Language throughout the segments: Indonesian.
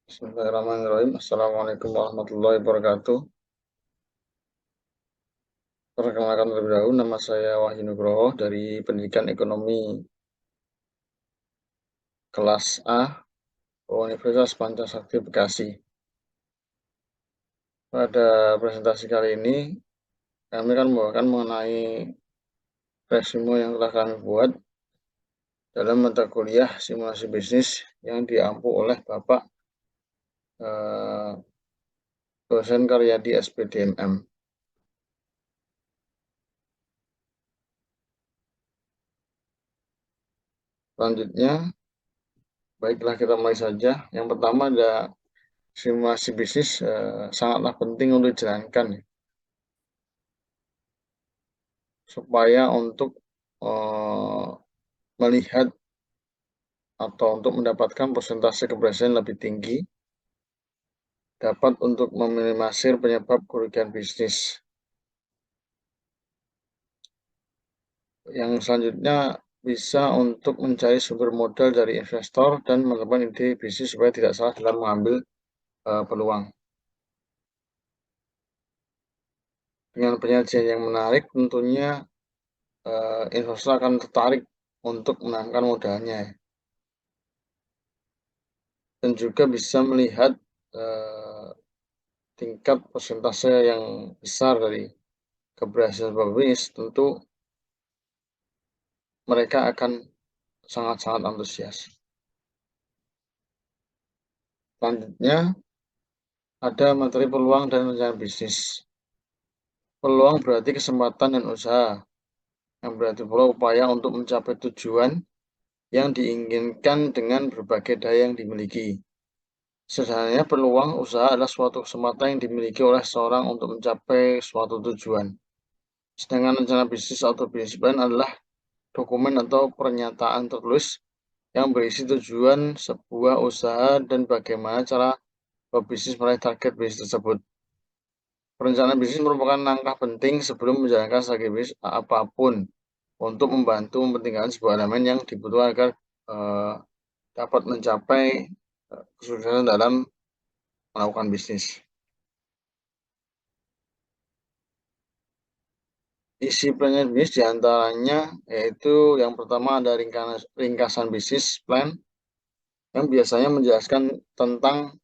Bismillahirrahmanirrahim. Assalamualaikum warahmatullahi wabarakatuh. Perkenalkan terlebih dahulu, nama saya Wahyu Nugroho dari Pendidikan Ekonomi kelas A Universitas Pancasakti Bekasi. Pada presentasi kali ini, kami akan membawakan mengenai resume yang telah kami buat dalam mata kuliah simulasi bisnis yang diampu oleh Bapak dosen Karyadi SPDMM. Selanjutnya, baiklah kita mulai saja. Yang pertama ada simulasi bisnis sangatlah penting untuk dijalankan supaya untuk eh, melihat atau untuk mendapatkan persentase keberhasilan lebih tinggi, dapat untuk meminimalisir penyebab kerugian bisnis. Yang selanjutnya bisa untuk mencari sumber modal dari investor dan menentukan ide bisnis supaya tidak salah dalam mengambil peluang. Dengan penyajian yang menarik, tentunya investor akan tertarik untuk menanamkan modalnya dan juga bisa melihat tingkat persentase yang besar dari keberhasilan bisnis. Tentu mereka akan sangat-sangat antusias. Selanjutnya ada materi peluang dan rencana bisnis. Peluang berarti kesempatan dan usaha, yang berarti pula upaya untuk mencapai tujuan yang diinginkan dengan berbagai daya yang dimiliki. Sederhananya, peluang usaha adalah suatu kesempatan yang dimiliki oleh seseorang untuk mencapai suatu tujuan. Sedangkan rencana bisnis atau bisnis plan adalah dokumen atau pernyataan tertulis yang berisi tujuan sebuah usaha dan bagaimana cara pebisnis meraih target bisnis tersebut. Perencanaan bisnis merupakan langkah penting sebelum menjalankan strategi bisnis apapun untuk membantu mempentingkan sebuah elemen yang dibutuhkan agar dapat mencapai kesuksesan dalam melakukan bisnis. Isi plan bisnis diantaranya yaitu yang pertama ada ringkasan bisnis plan yang biasanya menjelaskan tentang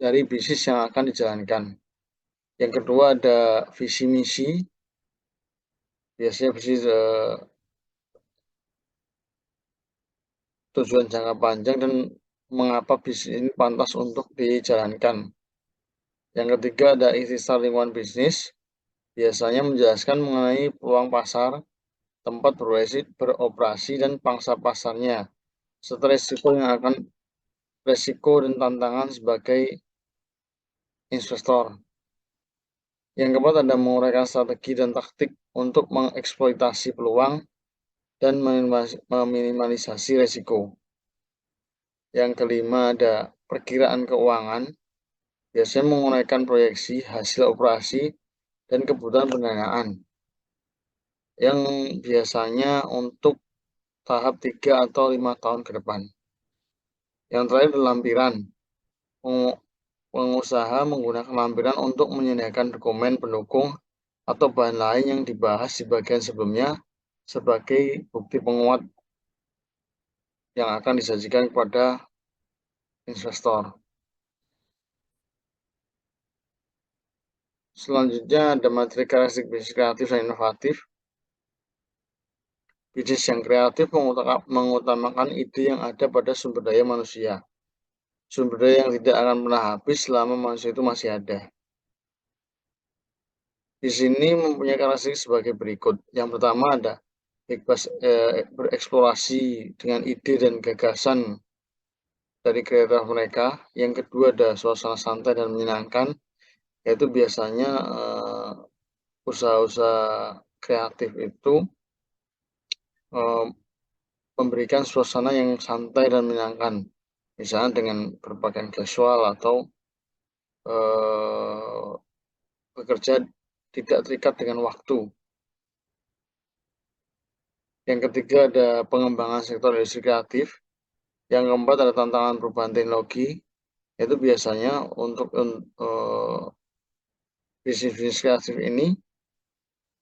dari bisnis yang akan dijalankan. Yang kedua ada visi misi, biasanya visi tujuan jangka panjang dan mengapa bisnis ini pantas untuk dijalankan. Yang ketiga ada ikhtisar lingkungan bisnis, biasanya menjelaskan mengenai peluang pasar, tempat beroperasi dan pangsa pasarnya, serta resiko dan tantangan sebagai investor. Yang keempat ada menguraikan strategi dan taktik untuk mengeksploitasi peluang dan meminimalisasi resiko. Yang kelima ada perkiraan keuangan, biasanya menguraikan proyeksi hasil operasi dan kebutuhan pendanaan yang biasanya untuk tahap 3 atau 5 tahun ke depan. Yang terakhir adalah lampiran. Pengusaha menggunakan lampiran untuk menyediakan dokumen pendukung atau bahan lain yang dibahas di bagian sebelumnya sebagai bukti penguat yang akan disajikan kepada investor. Selanjutnya ada materi karakteristik bisnis kreatif dan inovatif. Bisnis yang kreatif mengutamakan ide yang ada pada sumber daya manusia. Sumber daya yang tidak akan pernah habis selama manusia itu masih ada. Di sini mempunyai karakteristik sebagai berikut. Yang pertama ada bereksplorasi dengan ide dan gagasan dari kreator mereka. Yang kedua ada suasana santai dan menyenangkan, yaitu biasanya usaha-usaha kreatif itu memberikan suasana yang santai dan menyenangkan, misalnya dengan berpakaian casual atau bekerja tidak terikat dengan waktu. Yang ketiga ada pengembangan sektor industri kreatif, Yang keempat ada tantangan perubahan teknologi, yaitu biasanya untuk bisnis-bisnis kreatif ini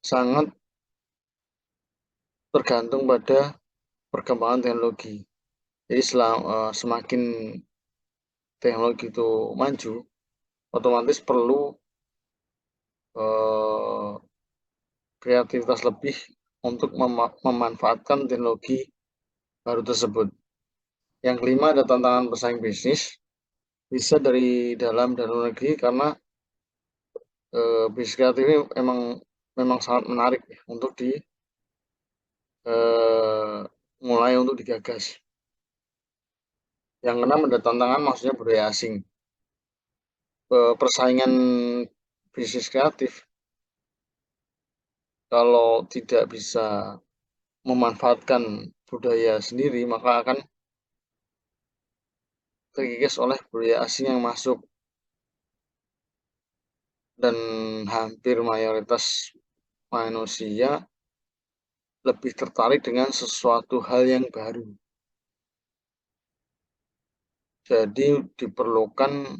sangat tergantung pada perkembangan teknologi. Jadi semakin teknologi itu maju, otomatis perlu kreativitas lebih untuk memanfaatkan teknologi baru tersebut. Yang kelima ada tantangan bersaing bisnis, bisa dari dalam dan luar negeri karena bisnis kreatif ini memang sangat menarik ya, untuk mulai untuk digagas. Yang keenam ada tantangan maksudnya budaya asing. Persaingan bisnis kreatif kalau tidak bisa memanfaatkan budaya sendiri maka akan terkikis oleh budaya asing yang masuk, dan hampir mayoritas manusia lebih tertarik dengan sesuatu hal yang baru. Jadi diperlukan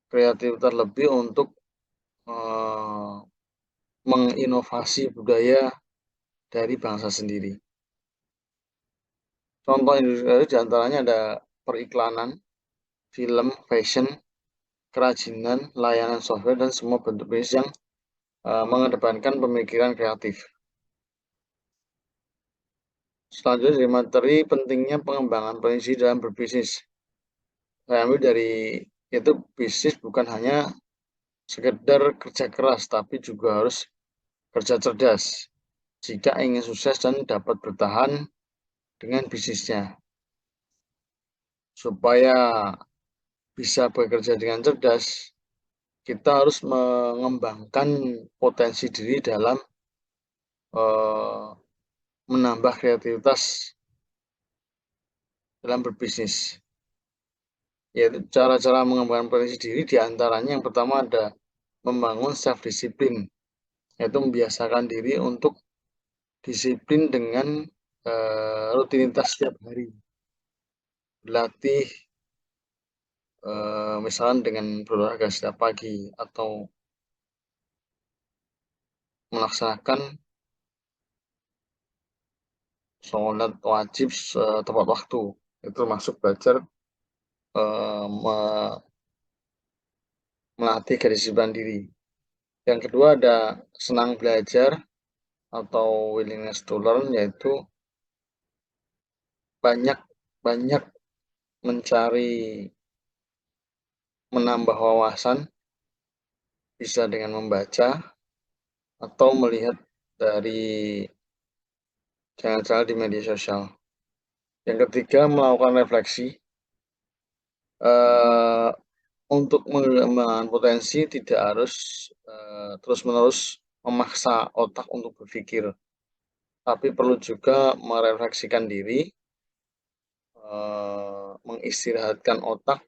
kreativitas lebih untuk menginovasi budaya dari bangsa sendiri. Contoh industri diantaranya ada periklanan, film, fashion, kerajinan, layanan software, dan semua bentuk bisnis yang mengedepankan pemikiran kreatif. Selanjutnya dari materi pentingnya pengembangan prinsip dalam berbisnis. Saya ambil dari itu bisnis bukan hanya sekedar kerja keras, tapi juga harus kerja cerdas jika ingin sukses dan dapat bertahan dengan bisnisnya. Supaya bisa bekerja dengan cerdas, kita harus mengembangkan potensi diri dalam menambah kreativitas dalam berbisnis. Yaitu cara-cara mengembangkan potensi diri diantaranya yang pertama ada membangun self-disiplin, yaitu membiasakan diri untuk disiplin dengan rutinitas setiap hari. Berlatih misalnya dengan berolahraga setiap pagi atau melaksanakan sholat wajib tepat waktu. Itu masuk belajar melatih kedisiplinan diri. Yang kedua ada senang belajar atau willingness to learn, yaitu banyak mencari, menambah wawasan, bisa dengan membaca atau melihat dari channel-channel di media sosial. Yang ketiga melakukan refleksi. Untuk mengembangkan potensi tidak harus terus-menerus memaksa otak untuk berpikir, tapi perlu juga merefleksikan diri, mengistirahatkan otak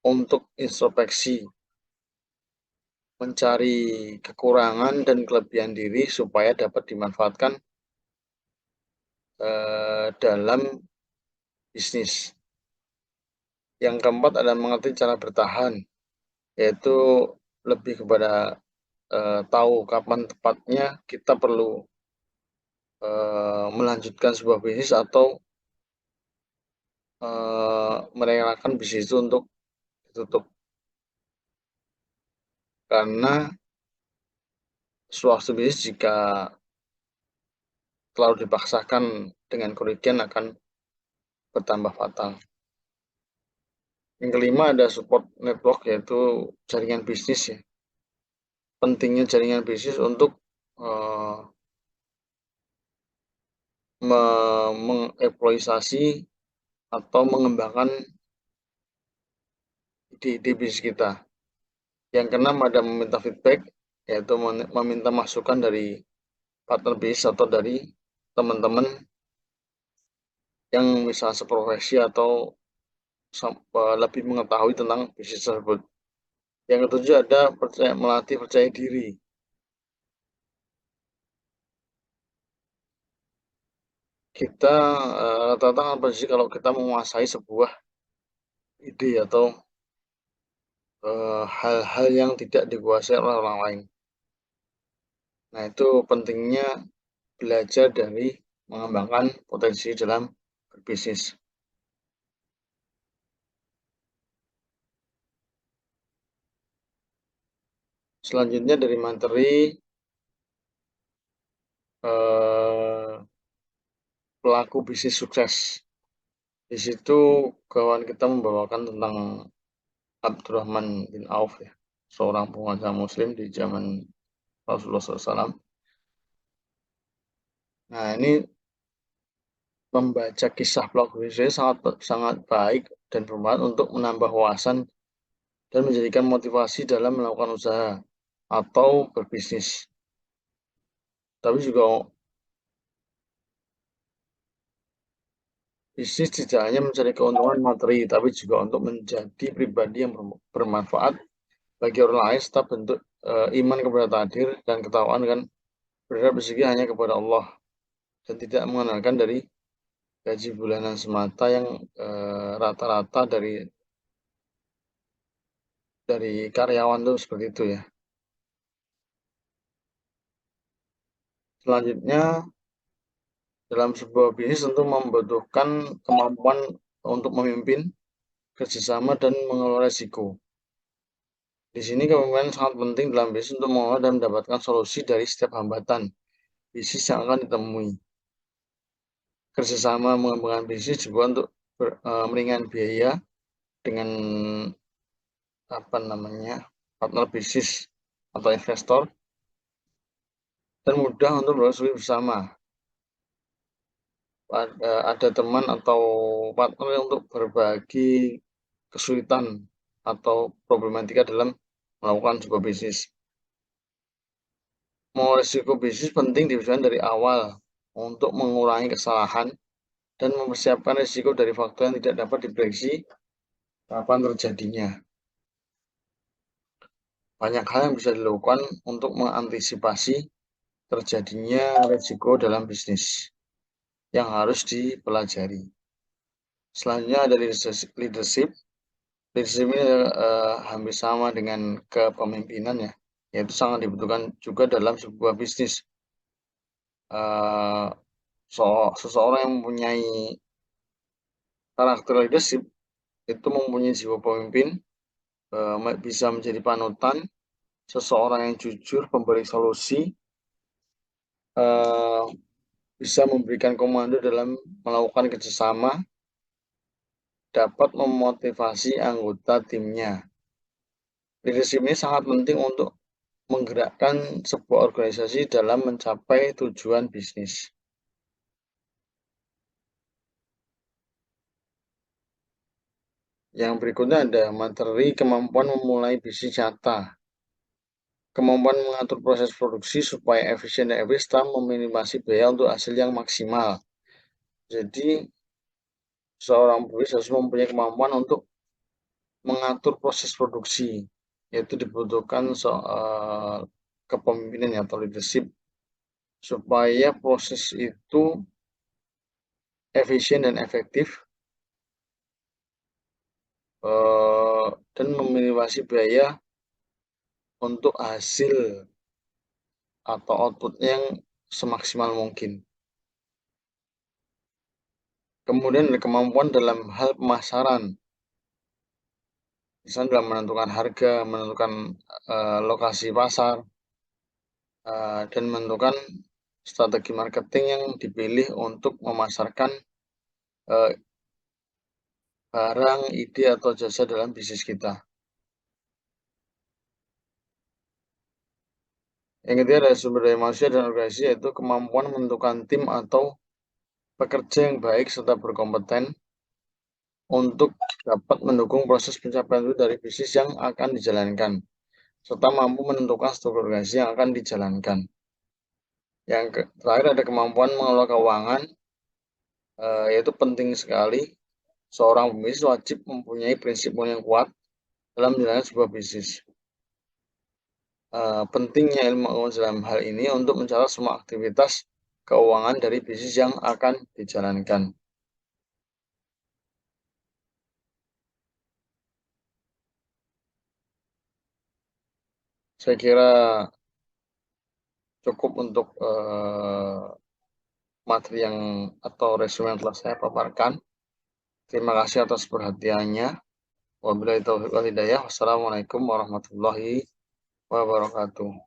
untuk introspeksi, mencari kekurangan dan kelebihan diri supaya dapat dimanfaatkan dalam bisnis. Yang keempat adalah mengerti cara bertahan, yaitu lebih kepada tahu kapan tepatnya kita perlu melanjutkan sebuah bisnis atau merelakan bisnis itu untuk ditutup. Karena suatu bisnis jika terlalu dipaksakan dengan kerugian akan bertambah fatal. Yang kelima ada support network, yaitu jaringan bisnis ya. Pentingnya jaringan bisnis untuk mengeksploitasi atau mengembangkan ide-ide bisnis kita. Yang keenam ada meminta feedback, yaitu meminta masukan dari partner bisnis atau dari teman-teman yang misalnya seprofesi atau lebih mengetahui tentang bisnis tersebut. Yang ketujuh ada melatih percaya diri. Kita rata-rata kan pasti kalau kita menguasai sebuah ide atau hal-hal yang tidak dikuasai oleh orang lain. Nah, itu pentingnya belajar dari mengembangkan potensi dalam berbisnis. Selanjutnya dari materi pelaku bisnis sukses. Di situ kawan kita membawakan tentang Abdurrahman bin Auf, ya, seorang penguasa Muslim di zaman Rasulullah SAW. Nah, ini membaca kisah pelaku bisnis sangat baik dan bermanfaat untuk menambah wawasan dan menjadikan motivasi dalam melakukan usaha atau berbisnis. Tapi juga bisnis tidak hanya mencari keuntungan materi, tapi juga untuk menjadi pribadi yang bermanfaat bagi orang lain, serta bentuk iman kepada takdir dan ketakwaan kan berharap rezeki hanya kepada Allah dan tidak mengandalkan dari gaji bulanan semata yang rata-rata dari karyawan tuh seperti itu, ya. Selanjutnya, dalam sebuah bisnis tentu membutuhkan kemampuan untuk memimpin, kerjasama, dan mengelola risiko. Di sini kepemimpinan sangat penting dalam bisnis untuk mengelola dan mendapatkan solusi dari setiap hambatan bisnis yang akan ditemui. Kerjasama mengembangkan bisnis juga untuk meringan biaya dengan partner bisnis atau investor, dan mudah untuk bersolusi bersama. Ada teman atau partner untuk berbagi kesulitan atau problematika dalam melakukan sebuah bisnis. Mau risiko bisnis penting dipersiapkan dari awal untuk mengurangi kesalahan dan mempersiapkan risiko dari faktor yang tidak dapat diprediksi kapan terjadinya. Banyak hal yang bisa dilakukan untuk mengantisipasi terjadinya risiko dalam bisnis yang harus dipelajari. Selanjutnya ada leadership. Leadership ini hampir sama dengan kepemimpinan, ya, yaitu sangat dibutuhkan juga dalam sebuah bisnis. Seseorang yang mempunyai karakter leadership itu mempunyai jiwa pemimpin, bisa menjadi panutan, seseorang yang jujur, pemberi solusi, bisa memberikan komando dalam melakukan kerjasama, dapat memotivasi anggota timnya. Leadership ini sangat penting untuk menggerakkan sebuah organisasi dalam mencapai tujuan bisnis. Yang berikutnya ada materi kemampuan memulai bisnis nyata. Kemampuan mengatur proses produksi supaya efisien dan efisien, meminimasi biaya untuk hasil yang maksimal. Jadi, seorang penulis harus mempunyai kemampuan untuk mengatur proses produksi, yaitu dibutuhkan kepemimpinan atau leadership supaya proses itu efisien dan efektif, dan meminimasi biaya untuk hasil atau output yang semaksimal mungkin. Kemudian ada kemampuan dalam hal pemasaran, misalnya dalam menentukan harga, menentukan lokasi pasar, dan menentukan strategi marketing yang dipilih untuk memasarkan barang, ide, atau jasa dalam bisnis kita. Yang ketiga adalah sumber daya manusia dan organisasi, yaitu kemampuan menentukan tim atau pekerja yang baik serta berkompeten untuk dapat mendukung proses pencapaian itu dari bisnis yang akan dijalankan, serta mampu menentukan struktur organisasi yang akan dijalankan. Yang terakhir ada kemampuan mengelola keuangan, yaitu penting sekali. Seorang pembisnis wajib mempunyai prinsip yang kuat dalam menjalankan sebuah bisnis. Pentingnya ilmu dalam hal ini untuk mencatat semua aktivitas keuangan dari bisnis yang akan dijalankan. Saya kira cukup untuk materi yang atau resume yang telah saya paparkan. Terima kasih atas perhatiannya. Wabillahi taufiq wal hidayah. Wassalamualaikum warahmatullahi wabarakatuh.